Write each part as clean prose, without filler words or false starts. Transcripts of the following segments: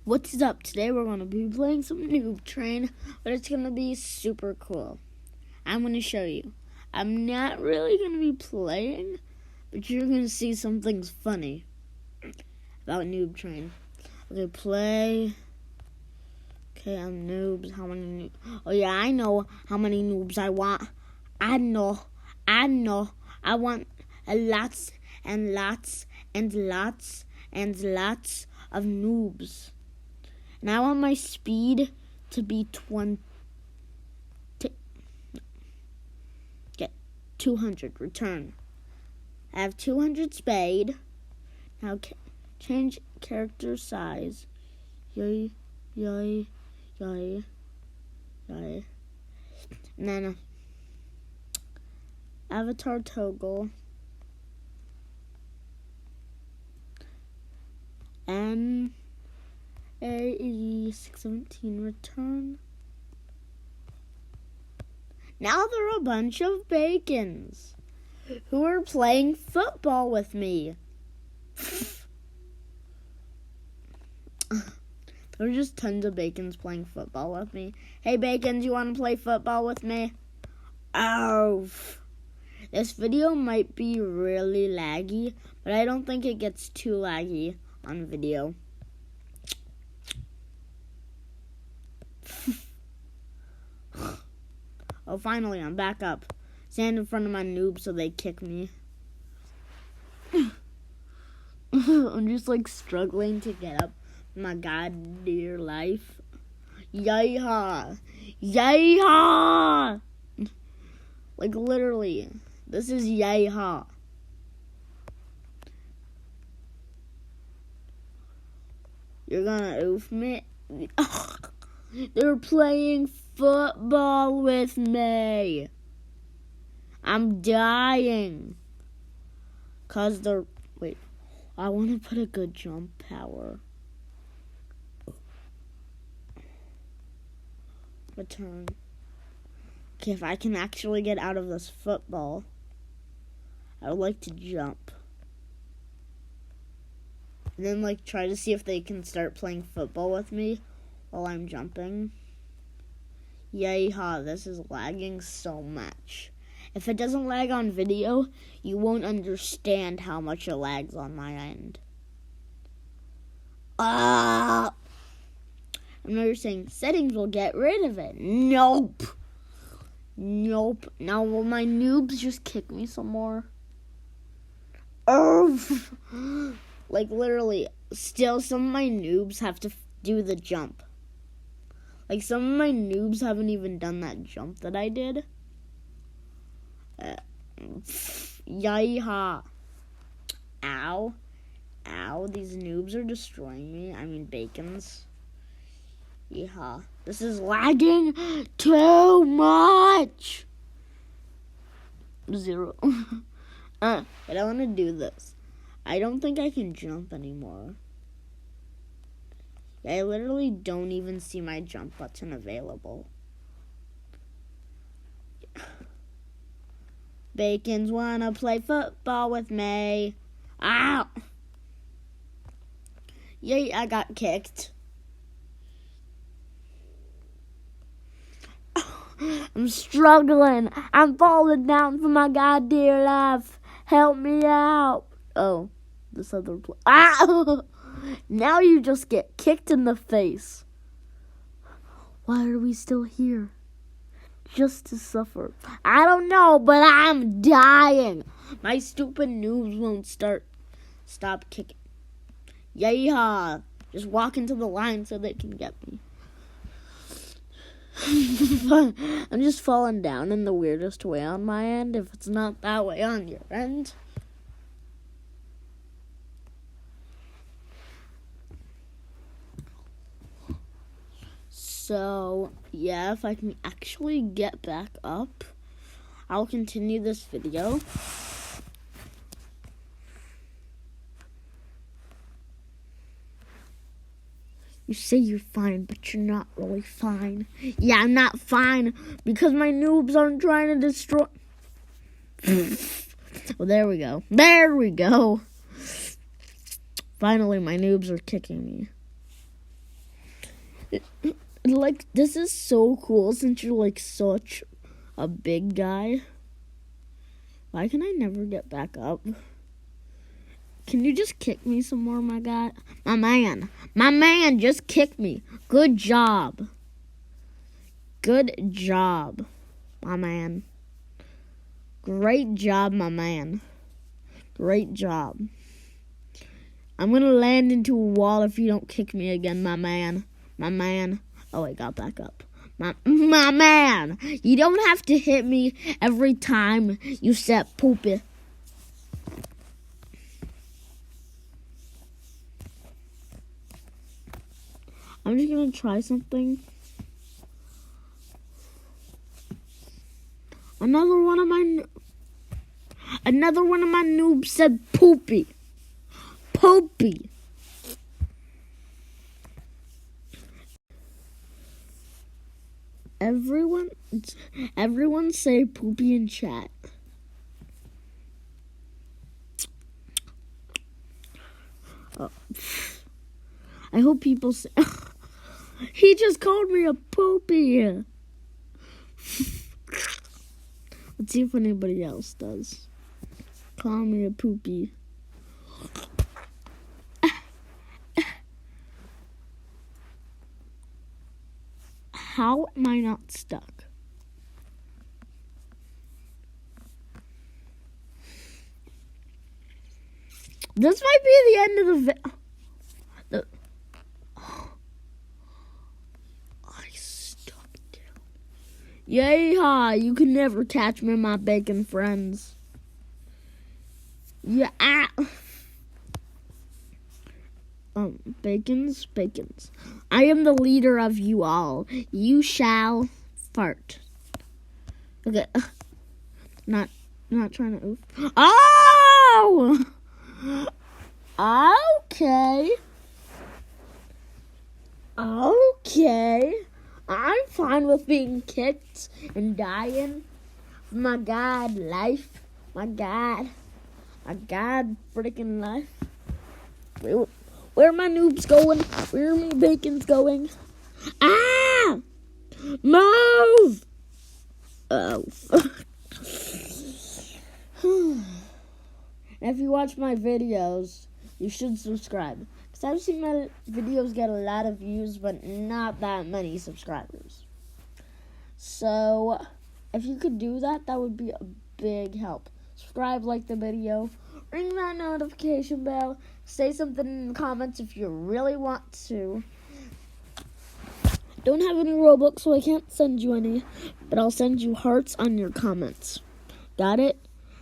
What's up? Today we're going to be playing some Noob Train, but it's going to be super cool. I'm going to show you. I'm not really going to be playing, but you're going to see some things funny about Noob Train. Okay, play. Okay, I'm noobs. How many noobs? Oh yeah, I know how many noobs I want. I know. I want lots and lots and lots and lots of noobs. And I want my speed to be 200. Return. I have 200 spade. Now change character size. Yay. And then avatar toggle. A617 return. Now there are a bunch of bacons who are playing football with me. There are just tons of bacons playing football with me. Hey bacons, you want to play football with me? Oh, this video might be really laggy, but I don't think it gets too laggy on video. Oh, finally, I'm back up. Stand in front of my noobs so they kick me. I'm just struggling to get up. My god dear life. Yay-ha! Literally, this is yay-ha. You're gonna oof me? They're playing football with me. I'm dying. Cause they're... Wait. I want to put a good jump power. Return. Okay, if I can actually get out of this football, I would like to jump. And then, try to see if they can start playing football with me while I'm jumping. Yay-ha, this is lagging so much. If it doesn't lag on video, you won't understand how much it lags on my end. I know you're saying settings will get rid of it. Nope. Now will my noobs just kick me some more? Oh. Literally, still some of my noobs have to do the jump. Some of my noobs haven't even done that jump that I did. Yay-ha. Ow, these noobs are destroying me. I mean, bacons. Yeehaw. This is lagging too much. 0. But I want to do this. I don't think I can jump anymore. I literally don't even see my jump button available. Bacons wanna play football with me. Ow! Yay, I got kicked. I'm struggling. I'm falling down for my goddamn life. Help me out. Oh, this other play. Ah! Now you just get kicked in the face. Why are we still here? Just to suffer. I don't know, but I'm dying. My stupid noobs won't stop kicking. Yay-ha. Just walk into the line so they can get me. I'm just falling down in the weirdest way on my end, if it's not that way on your end. So, yeah, if I can actually get back up, I'll continue this video. You say you're fine, but you're not really fine. Yeah, I'm not fine because my noobs aren't trying to destroy... Well, there we go. There we go. Finally, my noobs are kicking me. Like, this is so cool since you're like such a big guy. Why can I never get back up? Can you just kick me some more, my guy? My man, just kick me. Good job. Good job, my man. Great job, my man. Great job. I'm gonna land into a wall if you don't kick me again, my man. My man. Oh, I got back up. My man. You don't have to hit me every time you set poopy. I'm just gonna try something. Another one of my noobs said poopy. Poopy. Everyone say poopy in chat. Oh. I hope people say. He just called me a poopy. Let's see if anybody else does. Call me a poopy. How am I not stuck? This might be the end of the video. I stuck down. Yay-ha! You can never catch me, my bacon friends. Yeah. Bacons. I am the leader of you all. You shall fart. Okay. Not trying to oof. Oh! Okay. I'm fine with being kicked and dying. My God, life. My God, freaking life. Where are my noobs going? Where are my bacons going? Ah! Move! Oh. If you watch my videos, you should subscribe. Because I've seen my videos get a lot of views, but not that many subscribers. So, if you could do that, that would be a big help. Subscribe, like the video, ring that notification bell, say something in the comments if you really want to. Don't have any Robux, so I can't send you any, but I'll send you hearts on your comments. Got it?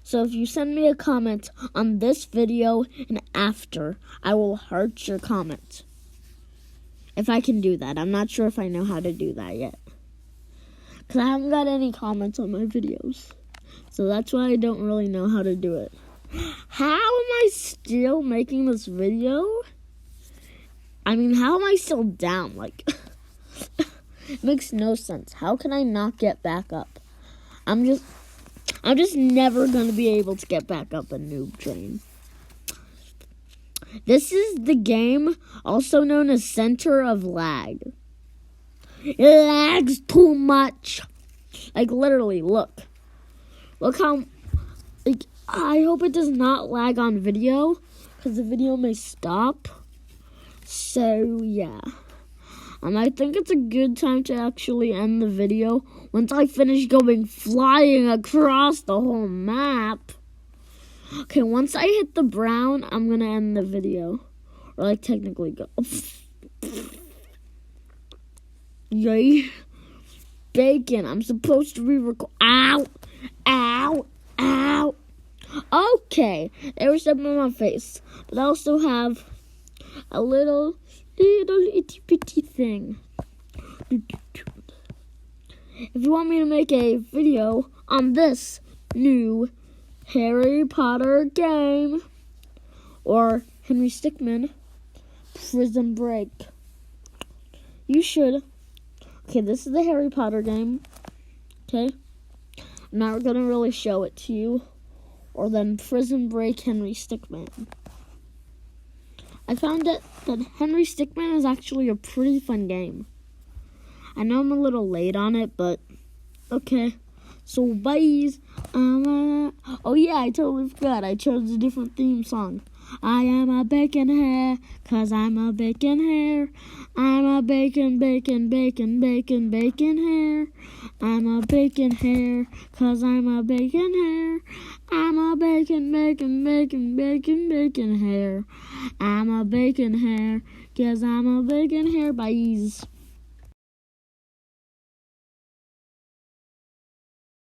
So if you send me a comment on this video and after, I will heart your comment. If I can do that. I'm not sure if I know how to do that yet. Because I haven't got any comments on my videos. So that's why I don't really know how to do it. How am I still making this video? I mean, how am I still down? Like, it makes no sense. How can I not get back up? I'm just never going to be able to get back up a noob train. This is the game also known as Center of Lag. It lags too much. Like, literally, look. Look how, like, I hope it does not lag on video, because the video may stop. So, yeah. I think it's a good time to actually end the video once I finish going flying across the whole map. Okay, once I hit the brown, I'm going to end the video. Or, like, technically go. Yay. Bacon, I'm supposed to be Ow. Okay, there was something on my face. But I also have a little itty bitty thing. If you want me to make a video on this new Harry Potter game or Henry Stickmin Prison Break, you should. Okay, this is the Harry Potter game. Okay, I'm not gonna really show it to you. Or then Prison Break Henry Stickmin. I found that Henry Stickmin is actually a pretty fun game. I know I'm a little late on it, but okay. So, bye. Oh yeah, I totally forgot. I chose a different theme song. I am a bacon hare, 'cause I'm a bacon hare. I'm a bacon hare. I'm a bacon hare, 'cause I'm a bacon hare. I'm a bacon hare. I'm a bacon hare, 'cause I'm a bacon hare. Bye.